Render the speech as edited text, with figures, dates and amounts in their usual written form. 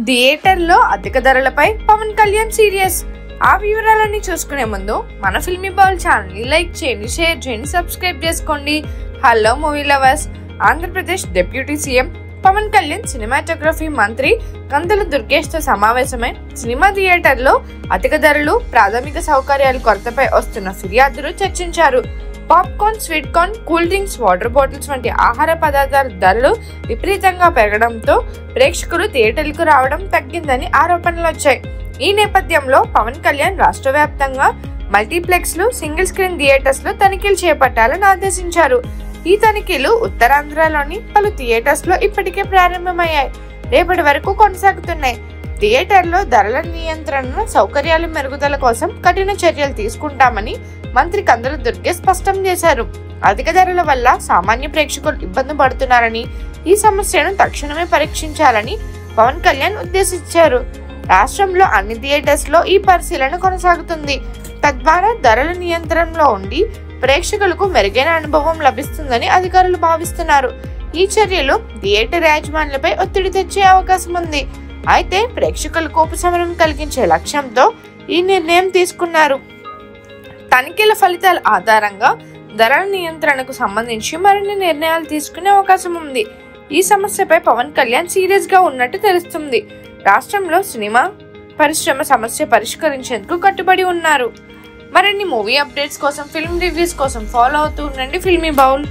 థియేటర్లో అధిక ధరలపై పవన్ కళ్యాణ్ సీరియస్. ఆ వివరాలన్నీ చూసుకునే ముందు మన ఫిల్మీ బౌల్ ఛానల్ ని లైక్ చేయండి, షేర్ చేయండి, సబ్స్క్రైబ్ చేసుకోండి. Hello movie lovers. Andhra Pradesh deputy CM Pawan Kalyan cinematography మంత్రి కందుల దుర్గేష్ తో సమావేశమై సినిమా థియేటర్లో అధిక ధరలు, ప్రాథమిక సౌకర్యాల కొరతపై వస్తున్న ఫిర్యాదులు చర్చించారు. Popcorn, sweet corn, cool drinks, water bottles వంటి ఆహార పదార్థాల ధరలు విపరీతంగా పెరగడంతో ప్రేక్షకులు థియేటర్లకు రావడం తగ్గిందని ఆరోపణలు వచ్చాయి. ఈ నేపథ్యంలో పవన్ కళ్యాణ్ రాష్ట్ర వ్యాప్తంగా మల్టీప్లెక్స్లు, సింగిల్ స్క్రీన్ థియేటర్స్ లో తనిఖీలు చేపట్టాలని ఆదేశించారు. ఈ తనిఖీలు ఉత్తరాంధ్రలోని పలు థియేటర్స్ లో ఇప్పటికే ప్రారంభమయ్యాయి, రేపటి వరకు కొనసాగుతున్నాయి. థియేటర్లో ధరల నియంత్రణ, సౌకర్యాల మెరుగుదల కోసం కఠిన చర్యలు తీసుకుంటామని మంత్రి కందుల దుర్గేష్ స్పష్టం చేశారు. అధిక ధరల వల్ల సామాన్య ప్రేక్షకులు ఇబ్బంది పడుతున్నారని, ఈ సమస్యను తక్షణమే పరీక్షించాలని పవన్ కళ్యాణ్ ఉద్దేశించారు. రాష్ట్రంలో అన్ని థియేటర్స్ లో ఈ పరిశీలన కొనసాగుతుంది. తద్వారా ధరల నియంత్రణలో ఉండి ప్రేక్షకులకు మెరుగైన అనుభవం లభిస్తుందని అధికారులు భావిస్తున్నారు. ఈ చర్యలు థియేటర్ యాజమాన్యాలపై ఒత్తిడి తెచ్చే అవకాశం ఉంది. అయితే ప్రేక్షకులకు ఉపశమనం కలిగించే లక్ష్యంతో ఈ నిర్ణయం తీసుకున్నారు. తనిఖీల ఫలితాల ఆధారంగా ధరల నియంత్రణకు సంబంధించి మరిన్ని నిర్ణయాలు తీసుకునే అవకాశం ఉంది. ఈ సమస్యపై పవన్ కళ్యాణ్ సీరియస్ గా ఉన్నట్టు తెలుస్తుంది. రాష్ట్రంలో సినిమా పరిశ్రమ సమస్య పరిష్కరించేందుకు కట్టుబడి ఉన్నారు. మరిన్ని మూవీ అప్డేట్స్ కోసం, ఫిల్మ్ రివ్యూస్ కోసం ఫాలో అవుతూ ఉండండి ఫిల్మీ బౌల్.